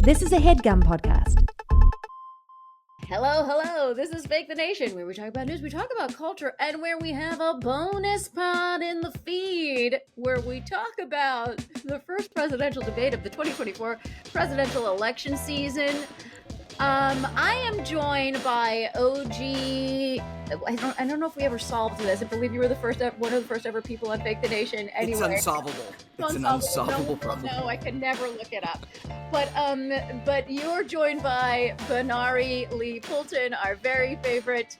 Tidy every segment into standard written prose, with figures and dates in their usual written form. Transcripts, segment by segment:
This is a Headgum podcast. Hello. This is Fake the Nation, where we talk about news, we talk about culture, and where we have a bonus pod in the feed where we talk about the first presidential debate of the 2024 presidential election season. I am joined by OG. I don't know if we ever solved this. I believe you were one of the first ever people on Fake the Nation. Anyway, it's unsolvable. It's an unsolvable problem. No, I could never look it up. But you're joined by Benari Poulten, our very favorite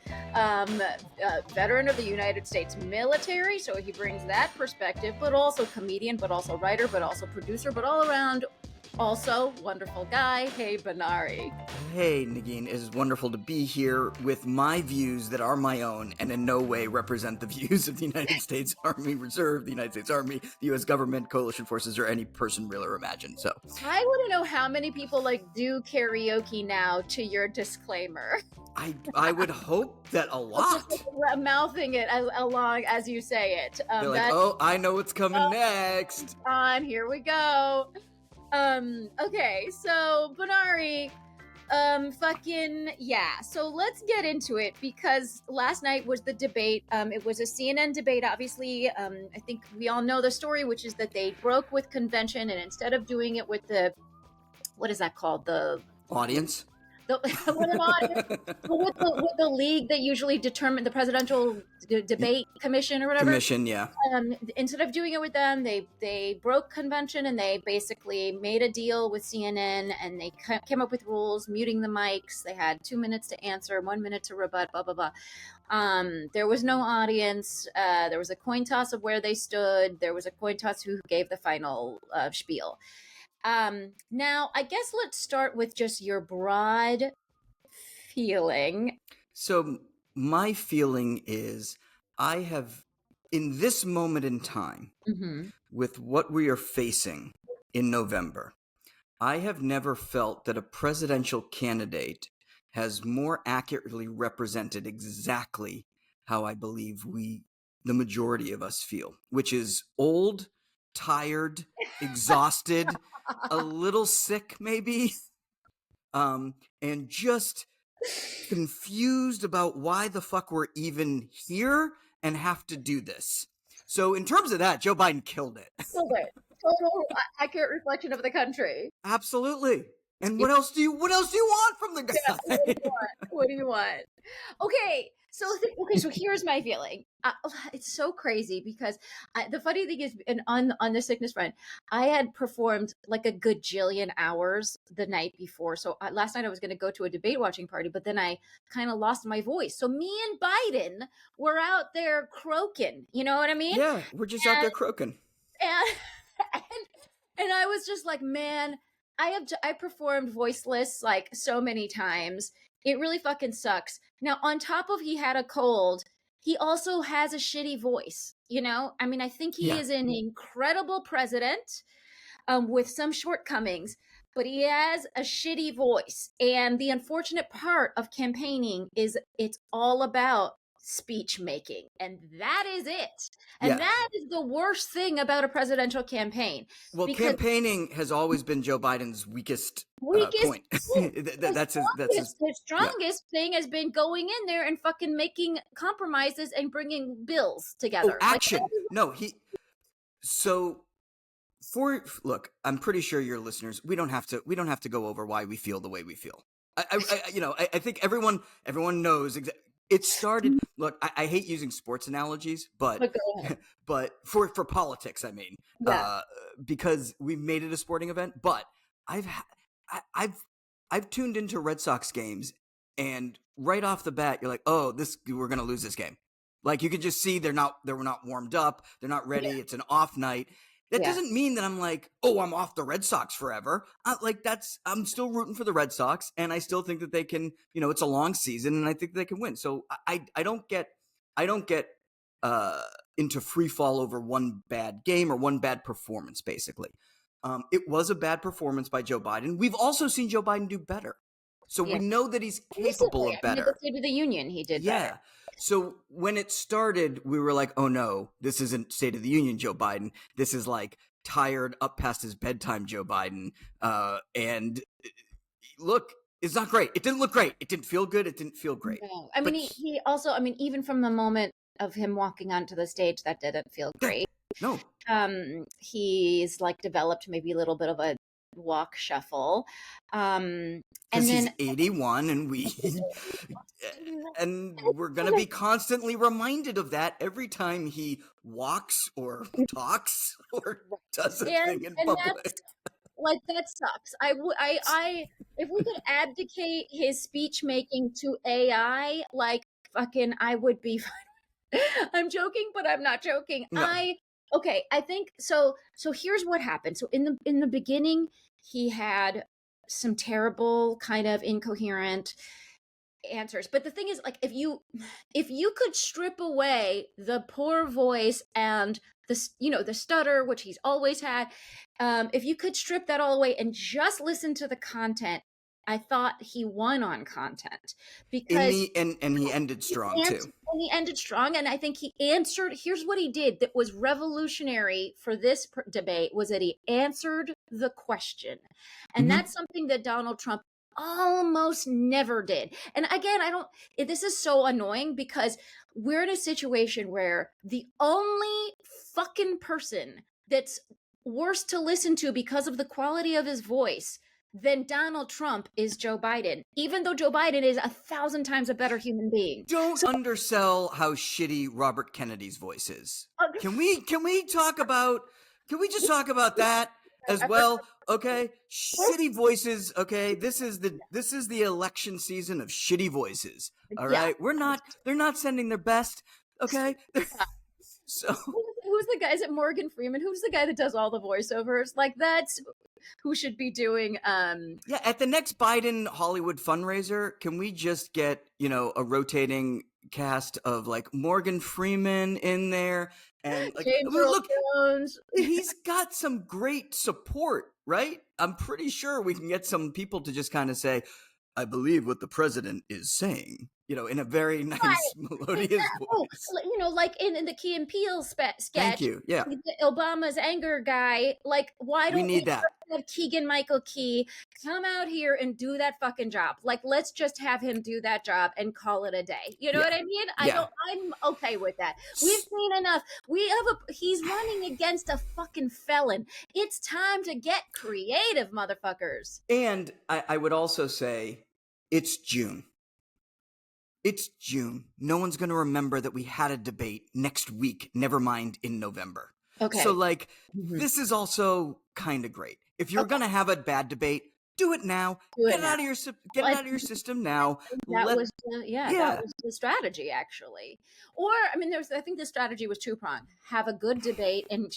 veteran of the United States military. So he brings that perspective, but also comedian, but also writer, but also producer, but all around. Also, wonderful guy. Hey, Benari. Hey, Negin. It is wonderful to be here with my views that are my own and in no way represent the views of the United States Army Reserve, the United States Army, the U.S. government, coalition forces, or any person real or imagined. So I want to know how many people do karaoke now to your disclaimer. I would hope that a lot. Mouthing it along as you say it. They're like, oh, I know what's coming next. Here we go. Okay, so Benari, so let's get into it, because last night was the debate. It was a CNN debate, obviously. I think we all know the story, which is that they broke with convention, and instead of doing it with the, what is that called? The audience? With the league that usually determine the presidential debate commission or whatever. Commission, yeah. Instead of doing it with them, they broke convention, and they basically made a deal with CNN, and they came up with rules, muting the mics. They had 2 minutes to answer, 1 minute to rebut, blah, blah, blah. There was no audience. There was a coin toss of where they stood. There was a coin toss who gave the final spiel. Now, I guess let's start with just your broad feeling. So my feeling is I have, in this moment in time, with what we are facing in November, I have never felt that a presidential candidate has more accurately represented exactly how I believe the majority of us feel, which is old, tired, exhausted, a little sick maybe, and just confused about why the fuck we're even here and have to do this. So in terms of that, Joe Biden killed it. Total accurate reflection of the country. Absolutely. And what else do you want from the guy? Yeah, what do you want? Okay. So here's my feeling. It's so crazy because the funny thing is, on the sickness front, I had performed like a gajillion hours the night before. So last night I was going to go to a debate watching party, but then I kind of lost my voice. So me and Biden were out there croaking. You know what I mean? Yeah, we're just out there croaking. And I was just like, man, I performed voiceless like so many times. It really fucking sucks. Now, on top of he had a cold, he also has a shitty voice, you know? I mean, I think he is an incredible president with some shortcomings, but he has a shitty voice. And the unfortunate part of campaigning is it's all about speech making, and that is it. And that is the worst thing about a presidential campaign. Well, campaigning has always been Joe Biden's weakest point. That's his strongest thing has been going in there and fucking making compromises and bringing bills together. Action. Look, I'm pretty sure your listeners, we don't have to go over why we feel the way we feel. I think everyone knows exactly. It started. Look, I hate using sports analogies, but for politics, I mean, because we've made it a sporting event. But I've tuned into Red Sox games, and right off the bat, you're like, oh, we're gonna lose this game. Like you could just see they were not warmed up, they're not ready. Yeah. It's an off night. That doesn't mean that I'm like, oh, I'm off the Red Sox forever. I'm still rooting for the Red Sox, and I still think that they can, it's a long season, and I think they can win. So I don't get into free fall over one bad game or one bad performance, basically. It was a bad performance by Joe Biden. We've also seen Joe Biden do better. So we know that he's capable of better. At the State of the Union, he did better. So when it started, we were like, oh no, this isn't State of the Union Joe Biden. This is like tired, up past his bedtime Joe Biden. And look, it's not great. It didn't look great. It didn't feel good. It didn't feel great. No. I mean, he also, I mean, even from the moment of him walking onto the stage, that didn't feel great. No. He's like developed maybe a little bit of a walk shuffle. And Because then he's 81 and we're going to be constantly reminded of that every time he walks or talks or does a thing in public. Like, that sucks. If we could abdicate his speech making to AI, like, fucking, I would be fine. I'm joking, but I'm not joking. No. I think so here's what happened. So in the beginning, he had some terrible kind of incoherent answers. But the thing is, like, if you could strip away the poor voice and the stutter, which he's always had, if you could strip that all away and just listen to the content, I thought he won on content, because and he ended strong too. And he ended strong, and I think he answered. Here's what he did that was revolutionary for this debate, was that he answered the question, and that's something that Donald Trump almost never did. And again, this is so annoying, because we're in a situation where the only fucking person that's worse to listen to because of the quality of his voice than Donald Trump is Joe Biden, even though Joe Biden is 1,000 times a better human being. Don't undersell how shitty Robert Kennedy's voice is. Can we just talk about that as well? Okay, shitty voices. Okay, this is the election season of shitty voices. All right, they're not sending their best. Okay, so who's the guy? Is it Morgan Freeman? Who's the guy that does all the voiceovers? Like, that's who should be doing. At the next Biden Hollywood fundraiser, can we just get a rotating cast of like Morgan Freeman in there, and like, look, Jones. He's got some great support, right? I'm pretty sure we can get some people to just kind of say, "I believe what the president is saying," in a very nice, melodious voice. Like in the Key and Peele sketch. Thank you. Yeah. Obama's anger guy. Like, why don't we that? Have Keegan-Michael Key come out here and do that fucking job? Like, let's just have him do that job and call it a day. You know what I mean? I'm okay with that. We've seen enough. He's running against a fucking felon. It's time to get creative, motherfuckers. And I would also say, it's June. It's June. No one's going to remember that we had a debate next week, never mind in November. Okay. So, like, this is also kind of great. If you're going to have a bad debate, do it now. Get it out of your system now. That was the strategy, actually. Or, I mean, I think the strategy was two-pronged. Have a good debate and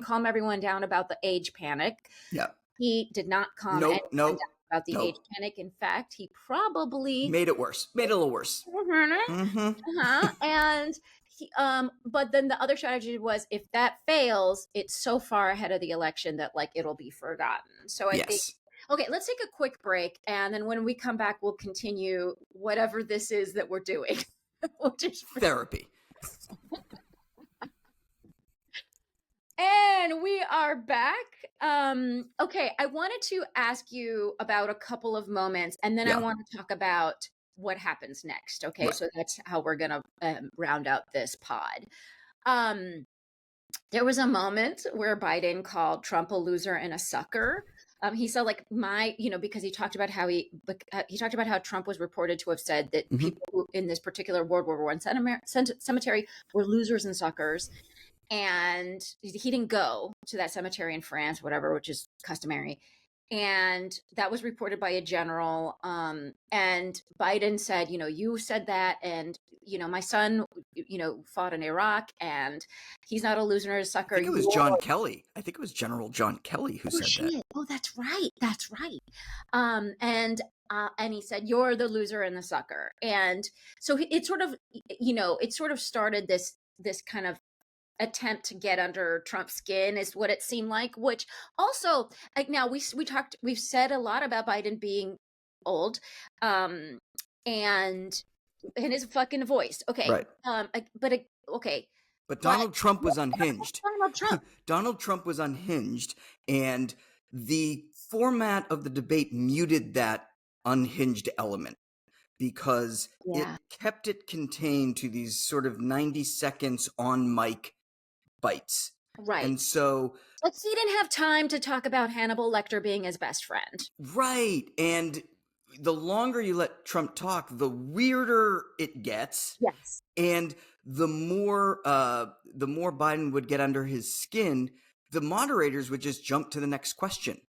calm everyone down about the age panic. Yeah. He did not calm anyone down about the age panic. In fact, he probably made it worse. Made it a little worse. And he, but then the other strategy was, if that fails, it's so far ahead of the election that, like, it'll be forgotten. So I think, okay, let's take a quick break, and then when we come back, we'll continue whatever this is that we're doing. Therapy. And we are back. Okay, I wanted to ask you about a couple of moments, and then I want to talk about what happens next. Okay, right. So that's how we're going to round out this pod. There was a moment where Biden called Trump a loser and a sucker. He said, like, because he talked about how how Trump was reported to have said that people who, in this particular World War I cemetery were losers and suckers. And he didn't go to that cemetery in France, whatever, which is customary. And that was reported by a general. And Biden said, you said that. And, my son, fought in Iraq, and he's not a loser or a sucker. I think it was John Kelly. I think it was General John Kelly who said that. Oh, that's right. That's right. And he said, you're the loser and the sucker. And so it sort of started this kind of attempt to get under Trump's skin, is what it seemed like, which also, like, now we've said a lot about Biden being old, and his fucking voice. Okay. Right. Okay. But Donald Trump was unhinged. Donald Trump. Donald Trump was unhinged, and the format of the debate muted that unhinged element because it kept it contained to these sort of 90 seconds on mic bites. Right. And so, like, he didn't have time to talk about Hannibal Lecter being his best friend. Right. And the longer you let Trump talk, the weirder it gets. Yes. And the more Biden would get under his skin, the moderators would just jump to the next question.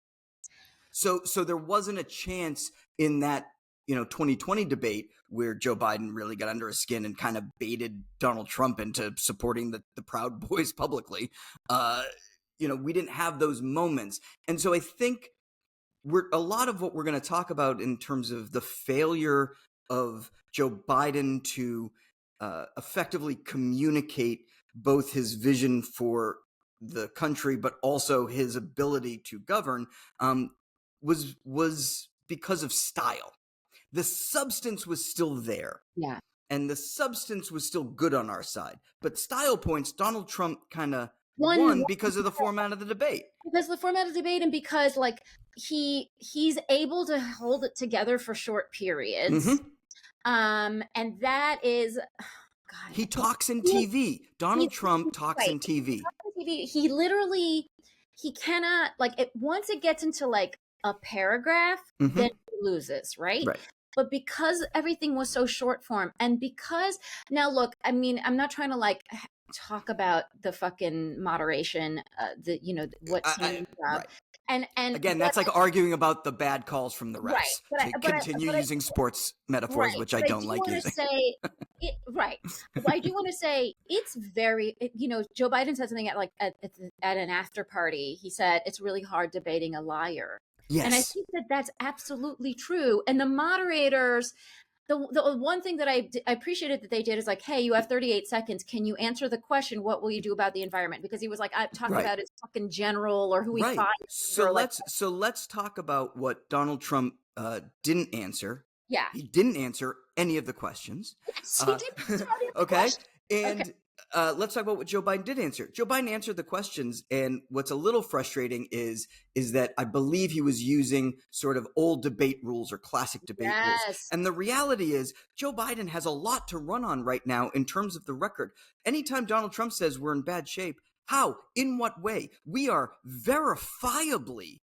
So there wasn't a chance in that 2020 debate where Joe Biden really got under his skin and kind of baited Donald Trump into supporting the Proud Boys publicly. We didn't have those moments. And so I think a lot of what we're going to talk about in terms of the failure of Joe Biden to effectively communicate both his vision for the country, but also his ability to govern, was because of style. The substance was still there. Yeah. And the substance was still good on our side. But style points, Donald Trump kind of won because of the format of the debate. Because of the format of the debate, and because he's able to hold it together for short periods. Mm-hmm. And that is, God. He talks in TV. Donald Trump talks in TV. He literally, he cannot, once it gets into a paragraph, then he loses, right? Right. But because everything was so short form, and because now look, I mean, I'm not trying to talk about the fucking moderation, Right. And again, but that's like arguing about the bad calls from the refs. Right. To continue using sports metaphors, which I don't like using. Right. But I do want to say it's very, Joe Biden said something at an after party. He said it's really hard debating a liar. Yes. And I think that that's absolutely true. And the moderators, the one thing that I appreciated that they did is hey, you have 38 seconds. Can you answer the question? What will you do about the environment? Because he was I'm talking about his fucking general or who he fired. So let's talk about what Donald Trump didn't answer. Yeah. He didn't answer any of the questions. Yes, he did. Okay. And let's talk about what Joe Biden did answer. Joe Biden answered the questions, and what's a little frustrating is that I believe he was using sort of old debate rules or classic debate rules. And the reality is Joe Biden has a lot to run on right now in terms of the record. Anytime Donald Trump says we're in bad shape, how? In what way? We are verifiably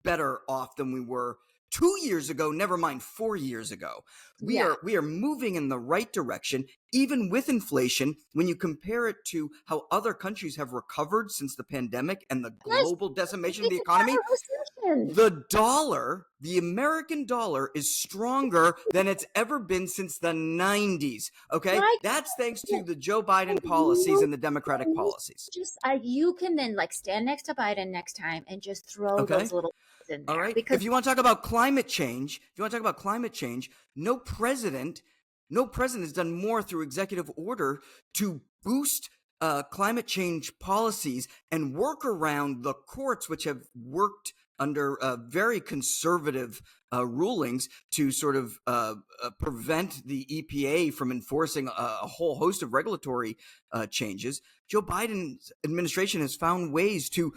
better off than we were 2 years ago, never mind 4 years ago. We are moving in the right direction, even with inflation. When you compare it to how other countries have recovered since the pandemic and the global decimation of the economy, the American dollar is stronger than it's ever been since the 90s. Okay, that's thanks to the Joe Biden policies and the Democratic policies. Just you can then stand next to Biden next time and just throw those little. All right. Because if you want to talk about climate change, no president has done more through executive order to boost climate change policies and work around the courts, which have worked under very conservative rulings to sort of prevent the EPA from enforcing a whole host of regulatory changes. Joe Biden's administration has found ways to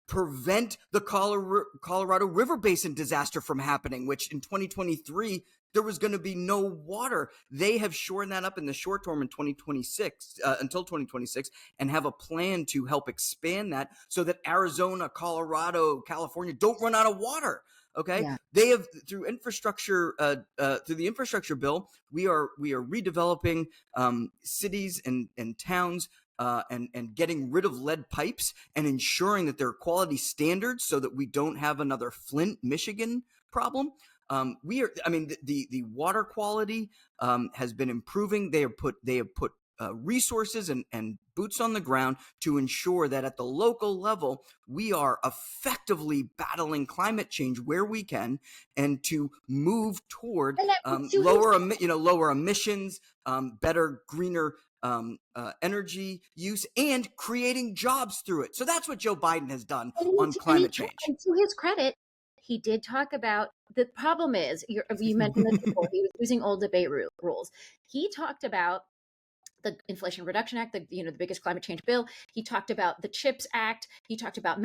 prevent the Colorado River Basin disaster from happening, which in 2023, there was going to be no water. They have shored that up in the short term in 2026, until 2026, and have a plan to help expand that so that Arizona, Colorado, California don't run out of water. Okay. Yeah. They have through infrastructure, through the infrastructure bill, we are redeveloping cities and towns and getting rid of lead pipes and ensuring that there are quality standards so that we don't have another Flint, Michigan problem. The water quality has been improving. They have put resources and boots on the ground to ensure that at the local level, we are effectively battling climate change where we can, and to move toward lower emissions, better, greener energy use, and creating jobs through it. So that's what Joe Biden has done on climate change. And to his credit, he did talk about the problem is, you mentioned this before, he was using old debate rules. He talked about the Inflation Reduction Act, the biggest climate change bill. He talked about the CHIPS Act. He talked about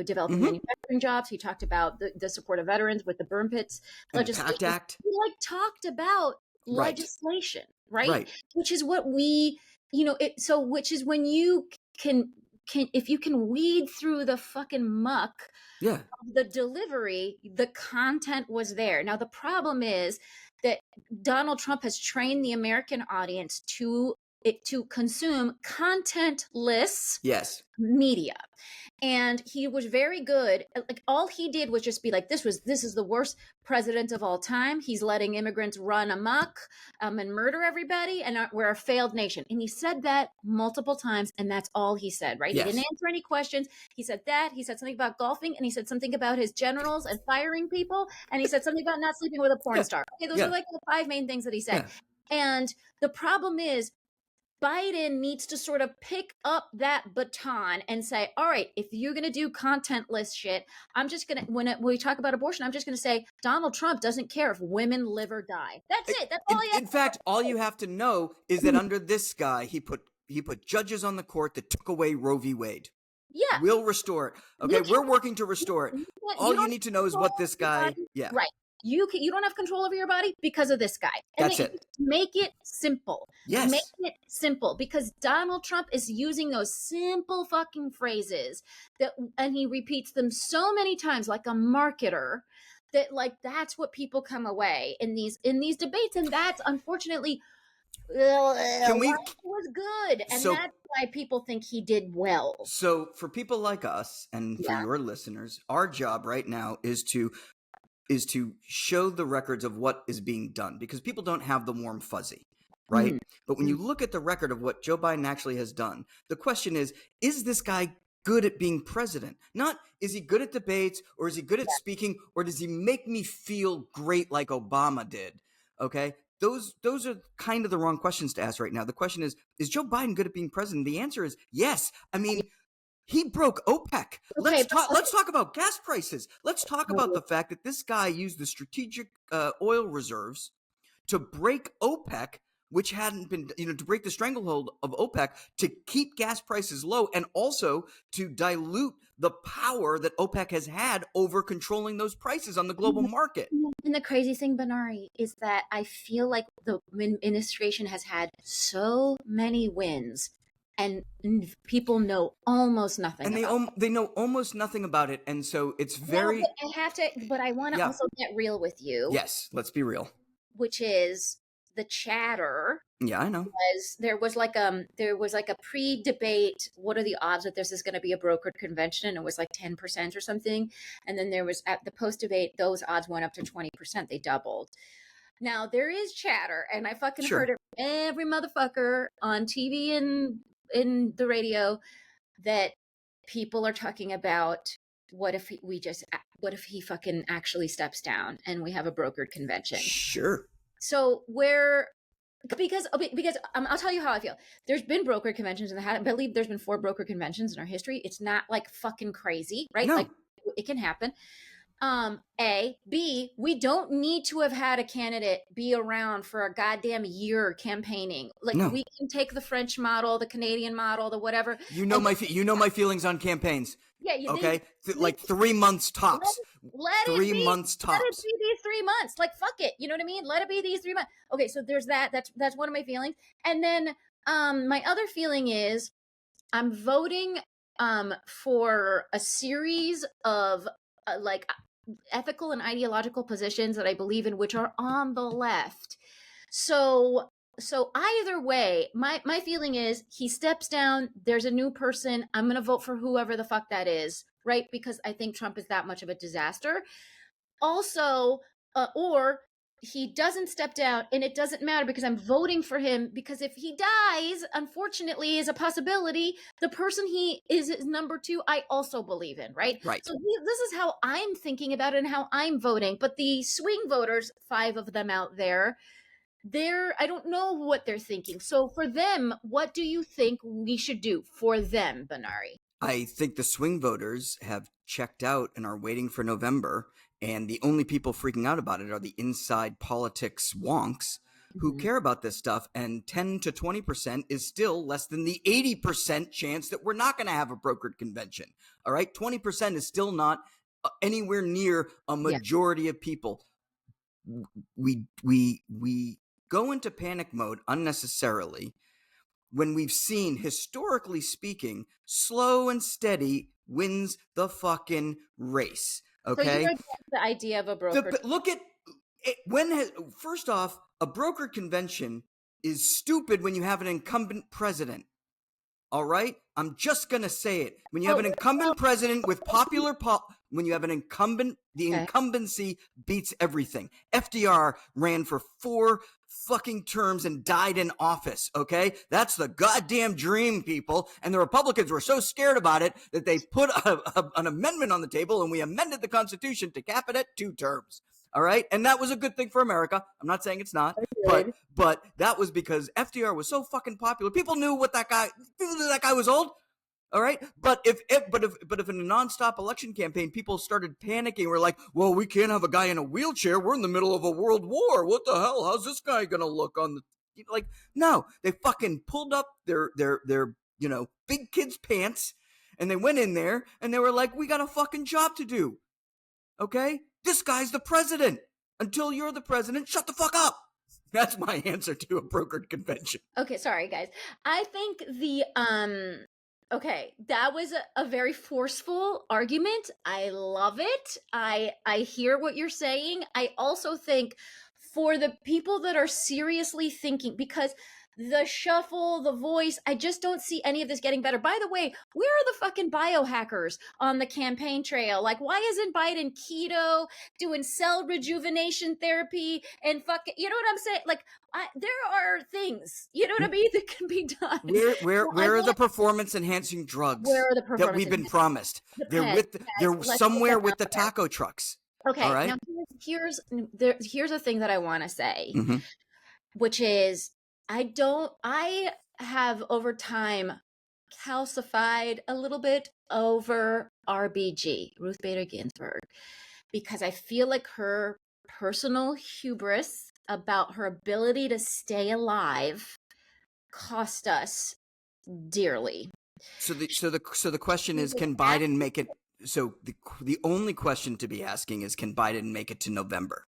developing manufacturing jobs. He talked about the support of veterans with the burn pits legislation. PACT Act. He talked about legislation, right? Which is what we, which is when you can if you can weed through the fucking muck of the delivery, the content was there. Now the problem is that Donald Trump has trained the American audience to consume contentless media. And he was very good. Like, all he did was just be like, this is the worst president of all time. He's letting immigrants run amok and murder everybody, and we're a failed nation. And he said that multiple times, and that's all he said, right? Yes. He didn't answer any questions. He said that. He said something about golfing, and he said something about his generals and firing people, and he said something about not sleeping with a porn star. Okay, those are like the 5 main things that he said. And the problem is, Biden needs to sort of pick up that baton and say, all right, if you're going to do contentless shit, I'm just going to, when we talk about abortion, I'm just going to say Donald Trump doesn't care if women live or die. That's it. That's all in fact, all you have to know is that under this guy, he put judges on the court that took away Roe v. Wade. Yeah. We'll restore it. Okay, we're working to restore it. All you need to know is what this guy, Right. You don't have control over your body because of this guy. And that's it. Make it simple. Yes. Make it simple, because Donald Trump is using those simple fucking phrases and he repeats them so many times like a marketer that that's what people come away in these debates. And that's unfortunately was good. And that's why people think he did well. So for people like us and for your listeners, our job right now is to show the records of what is being done, because people don't have the warm fuzzy, right? But when you look at the record of what Joe Biden actually has done, the question is this guy good at being president? Not, is he good at debates, or is he good at speaking, or does he make me feel great like Obama did? Okay? Those are kind of the wrong questions to ask right now. The question is Joe Biden good at being president? The answer is yes. I mean, he broke OPEC. Let's talk about gas prices. Let's talk about the fact that this guy used the strategic oil reserves to break OPEC, which hadn't been, to break the stranglehold of OPEC, to keep gas prices low, and also to dilute the power that OPEC has had over controlling those prices on the global market. And the crazy thing, Benari, is that I feel like the administration has had so many wins, and people know almost nothing. And they know almost nothing about it, and so it's very. But I want to also get real with you. Yes, let's be real. Which is the chatter. Yeah, I know. There was like a pre-debate. What are the odds that this is going to be a brokered convention? And it was like 10% or something. And then there was, at the post-debate, those odds went up to 20%. They doubled. Now there is chatter, and I fucking heard it from every motherfucker on TV and in the radio, that people are talking about what if he fucking actually steps down and we have a brokered convention. Sure. So because I'll tell you how I feel. There's been brokered conventions, and I believe there's been 4 brokered conventions in our history. It's not like fucking crazy, right? No. Like, it can happen. A. B, we don't need to have had a candidate be around for a goddamn year campaigning. Like, we can take the French model, the Canadian model, the whatever. My feelings on campaigns. Yeah. Okay. 3 months tops. Let 3 months tops. Let it be these 3 months. Like, fuck it. You know what I mean? Let it be these 3 months. Okay. So there's that. That's one of my feelings. And then, my other feeling is I'm voting, for a series of, ethical and ideological positions that I believe in, which are on the left. So either way, my feeling is he steps down, there's a new person, I'm going to vote for whoever the fuck that is, right? Because I think Trump is that much of a disaster. Also, or he doesn't step down, and it doesn't matter because I'm voting for him, because if he dies, unfortunately, is a possibility, the person he is number 2, I also believe in, right? Right. So this is how I'm thinking about it and how I'm voting. But the swing voters, 5 of them out there, I don't know what they're thinking. So for them, what do you think we should do for them, Benari? I think the swing voters have checked out and are waiting for November. And the only people freaking out about it are the inside politics wonks who care about this stuff, and 10 to 20% is still less than the 80% chance that we're not going to have a brokered convention. All right, 20% is still not anywhere near a majority of people. We go into panic mode unnecessarily when we've seen, historically speaking, slow and steady wins the fucking race. Okay. So you're against the idea of a broker. Look at it, first off, a brokered convention is stupid when you have an incumbent president. All right, I'm just gonna say it. When you have an incumbent president with when you have an incumbent, the incumbency beats everything. FDR ran for 4 fucking terms and died in office. Okay, that's the goddamn dream, people. And the Republicans were so scared about it that they put an amendment on the table, and we amended the Constitution to cap it at 2 terms. All right, and that was a good thing for America. I'm not saying it's not, but that was because FDR was so fucking popular. People knew that guy was old. All right, but if in a nonstop election campaign, people started panicking, we're like, well, we can't have a guy in a wheelchair. We're in the middle of a world war. What the hell? How's this guy gonna look on the like? No, they fucking pulled up their big kids' pants, and they went in there and they were like, we got a fucking job to do. Okay. This guy's the president. Until you're the president, shut the fuck up. That's my answer to a brokered convention. Okay, sorry, guys. I think that was a very forceful argument. I love it. I hear what you're saying. I also think for the people that are seriously thinking, because the shuffle, the voice, I just don't see any of this getting better. By the way, where are the fucking biohackers on the campaign trail? Like, why isn't Biden keto, doing cell rejuvenation therapy, and you know what I'm saying? Like, there are things, you know what I mean, that can be done. Where are the performance enhancing drugs that we've been promised? They're somewhere with the taco trucks. Okay, all right? Now here's a thing that I want to say, which is, I have over time calcified a little bit over RBG, Ruth Bader Ginsburg, because I feel like her personal hubris about her ability to stay alive cost us dearly. So the question is, can Biden make it? So the only question to be asking is, can Biden make it to November?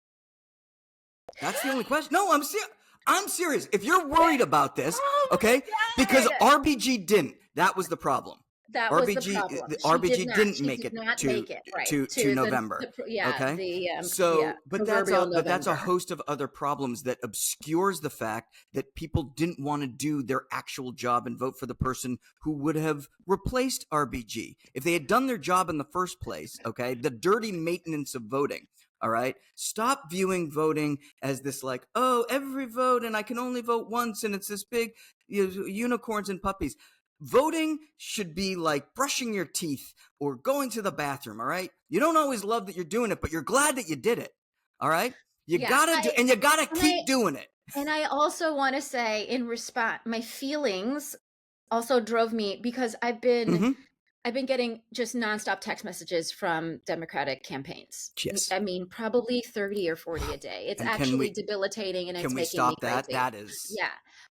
That's the only question. No, I'm serious. If you're worried about this, okay, because RBG didn't. That was the problem. That was the problem. RBG didn't make it to November. But that's a host of other problems that obscures the fact that people didn't want to do their actual job and vote for the person who would have replaced RBG if they had done their job in the first place. Okay, the dirty maintenance of voting. All right. Stop viewing voting as this like, oh, every vote and I can only vote once and it's this big unicorns and puppies. Voting should be like brushing your teeth or going to the bathroom. All right. You don't always love that you're doing it, but you're glad that you did it. All right. You gotta keep doing it. And I also want to say, in response, my feelings also drove me, because I've been getting just nonstop text messages from Democratic campaigns. Yes. I mean, probably 30 or 40 a day. It's actually debilitating, and it's making me crazy. Can we stop that? That is. Yeah.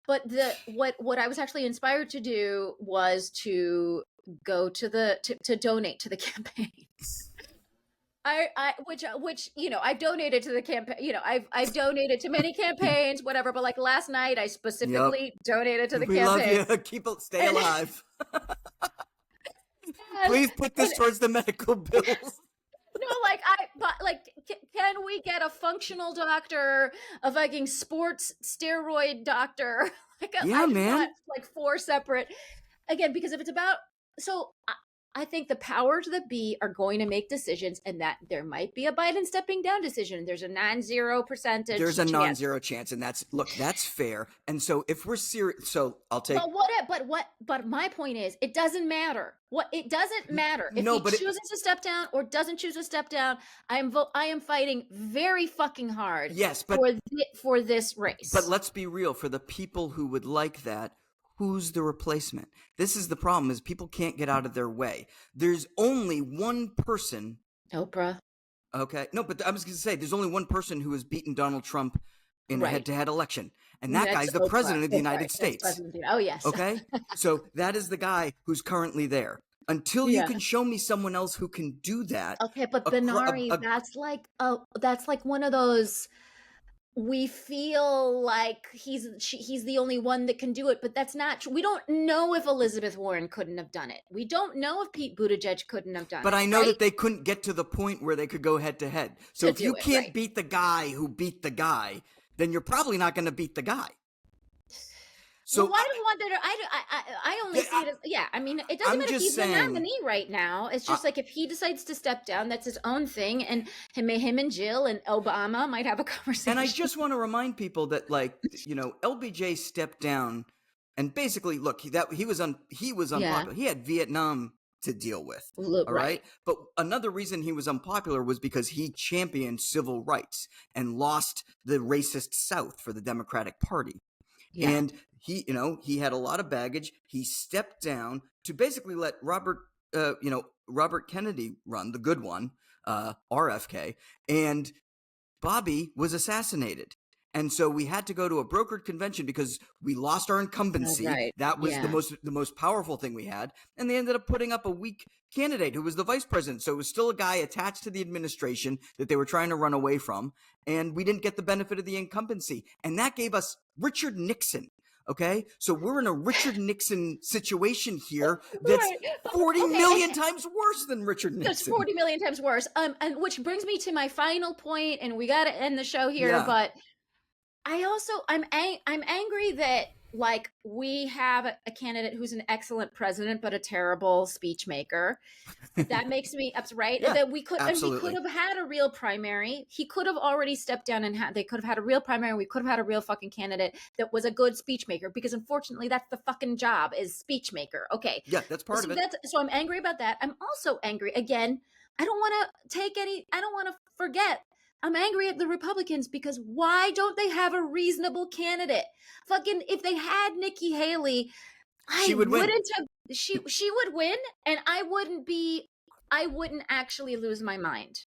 But what I was actually inspired to do was to go to donate to the campaigns. Which I've donated to the campaign. I've donated to many campaigns, whatever. But like last night, I specifically donated to the campaign. We love you. Stay alive. Please put this towards the medical bills. No, can we get a functional doctor, a fucking sports steroid doctor? Man. Like 4 separate, again, because if it's about, I think the powers that be are going to make decisions, and that there might be a Biden stepping down decision. There's a non-zero percentage. There's a non-zero chance, and that's fair. And so if we're serious, so I'll take. But my point is, it doesn't matter. It doesn't matter if he chooses to step down or doesn't choose to step down. I am fighting very fucking hard. Yes, but for this race. But let's be real. For the people who would like that, who's the replacement? This is the problem, is people can't get out of their way. There's only one person. Oprah. Okay. No, but I was going to say, there's only one person who has beaten Donald Trump in a head-to-head election. And that That's guy's the Oprah. president of the That's United right. That's States. president. Oh, yes. Okay? So that is the guy who's currently there. Until you can show me someone else who can do that. Okay, but Benari, that's like one of those, we feel like he's the only one that can do it, but that's not true. We don't know if Elizabeth Warren couldn't have done it. We don't know if Pete Buttigieg couldn't have done it. But I know that they couldn't get to the point where they could go head to head. So if you can't beat the guy who beat the guy, then you're probably not going to beat the guy. So well, why do you want that? I only see it as, I mean, it doesn't matter if he's the nominee right now. It's just like if he decides to step down, that's his own thing. And him and Jill and Obama might have a conversation. And I just want to remind people that, like, LBJ stepped down, and basically, look, he was unpopular. He had Vietnam to deal with. All right. But another reason he was unpopular was because he championed civil rights and lost the racist South for the Democratic Party. Yeah. And he had a lot of baggage. He stepped down to basically let Robert Kennedy run, the good one, RFK, and Bobby was assassinated. And so we had to go to a brokered convention because we lost our incumbency. Right. That was the most powerful thing we had. And they ended up putting up a weak candidate who was the vice president. So it was still a guy attached to the administration that they were trying to run away from. And we didn't get the benefit of the incumbency. And that gave us Richard Nixon. Okay, so we're in a Richard Nixon situation here that's 40 million times worse than Richard Nixon. That's 40 million times worse. And which brings me to my final point, and we got to end the show here. But I'm angry that, like, we have a candidate who's an excellent president but a terrible speech maker. That makes me upset, right? That we could have had a real primary. He could have already stepped down and they could have had a real primary. We could have had a real fucking candidate that was a good speech maker, because unfortunately that's the fucking job, is speech maker. Okay. Yeah, that's part of it. So I'm angry about that. I'm also angry, again, I don't want to forget, I'm angry at the Republicans because why don't they have a reasonable candidate? Fucking, if they had Nikki Haley, she would win, and I wouldn't actually lose my mind.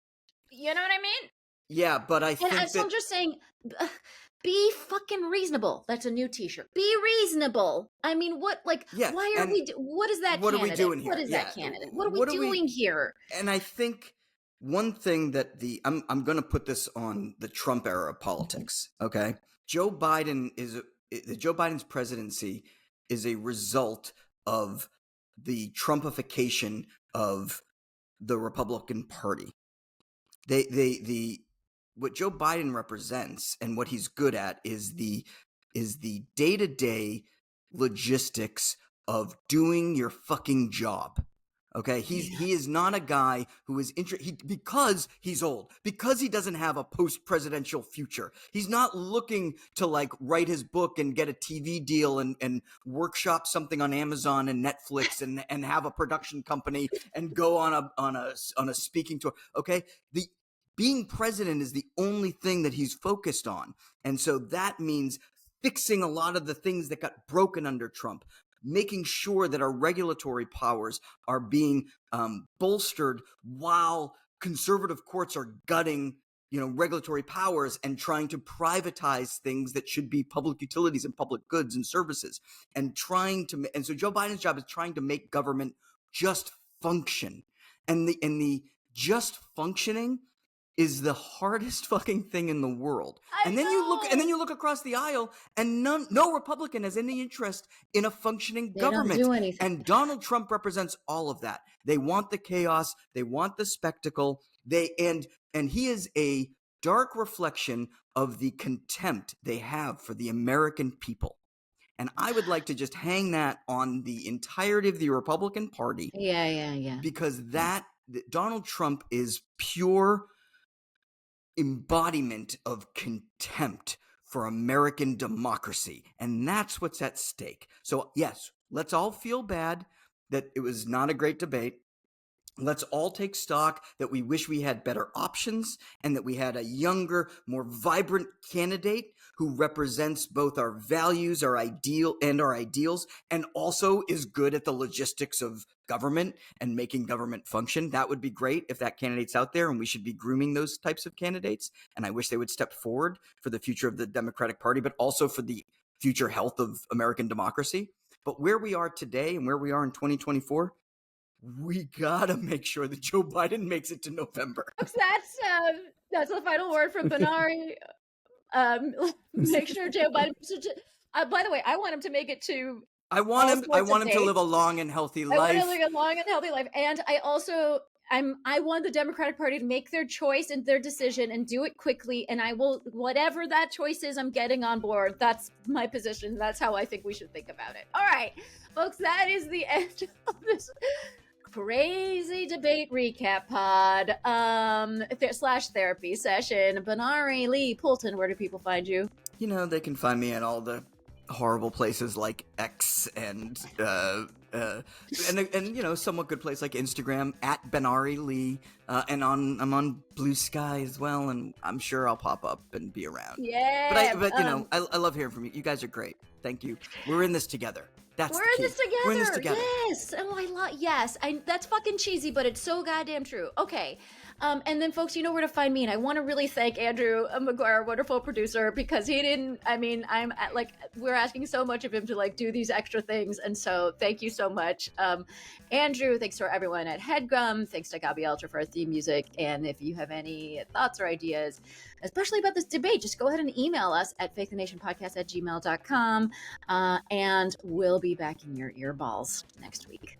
You know what I mean? Yeah, but I'm just saying, be fucking reasonable. That's a new t-shirt. Be reasonable. I mean, what is that candidate? What is that candidate? What are we doing here? And I think one thing that I'm going to put this on the Trump era of politics. Okay, Joe Biden's presidency is a result of the Trumpification of the Republican Party. What Joe Biden represents and what he's good at is the day-to-day logistics of doing your fucking job. Okay, he is not a guy who is because he's old, because he doesn't have a post-presidential future. He's not looking to, like, write his book and get a TV deal and workshop something on Amazon and Netflix and have a production company and go on a speaking tour. Okay, being president is the only thing that he's focused on, and so that means fixing a lot of the things that got broken under Trump, making sure that our regulatory powers are being bolstered while conservative courts are gutting, regulatory powers and trying to privatize things that should be public utilities and public goods and services, and so Joe Biden's job is trying to make government just function, and the just functioning is the hardest fucking thing in the world. And then you look across the aisle, and no Republican has any interest in a functioning government. Don't do anything. And Donald Trump represents all of that. They want the chaos, they want the spectacle, and he is a dark reflection of the contempt they have for the American people. And I would like to just hang that on the entirety of the Republican Party. Yeah. Because Donald Trump is pure embodiment of contempt for American democracy. And that's what's at stake. So yes, let's all feel bad that it was not a great debate. Let's all take stock that we wish we had better options and that we had a younger, more vibrant candidate who represents both our values, our ideals, and also is good at the logistics of government and making government function. That would be great if that candidate's out there, and we should be grooming those types of candidates. And I wish they would step forward for the future of the Democratic Party, but also for the future health of American democracy. But where we are today and where we are in 2024, we gotta make sure that Joe Biden makes it to November. That's the final word from Benari. Make sure Joe Biden. By the way, I want him to make it to. I want him to live a long and healthy life. I want to live a long and healthy life, and I want the Democratic Party to make their choice and their decision and do it quickly. And I will, whatever that choice is, I'm getting on board. That's my position. That's how I think we should think about it. All right, folks, that is the end of this crazy debate recap pod / therapy session. Benari Lee Poulten, where do people find you? You know, they can find me at all the horrible places like X and you know, somewhat good place like Instagram at Benari Lee, and I'm on Blue Sky as well, and I'm sure I'll pop up and be around. Yeah, but you know, I love hearing from you. You guys are great. Thank you. We're in this together. We're in this together. Yes. Oh, yes. That's fucking cheesy, but it's so goddamn true. Okay. And then, folks, you know where to find me. And I want to really thank Andrew McGuire, wonderful producer, because we're asking so much of him to do these extra things. And so thank you so much. Andrew, thanks to everyone at Headgum. Thanks to Gaby Alter for our theme music. And if you have any thoughts or ideas, especially about this debate, just go ahead and email us at fakethenationpodcast@gmail.com. And we'll be back in your earballs next week.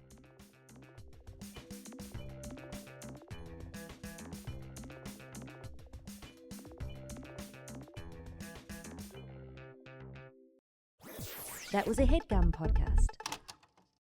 That was a Headgum podcast.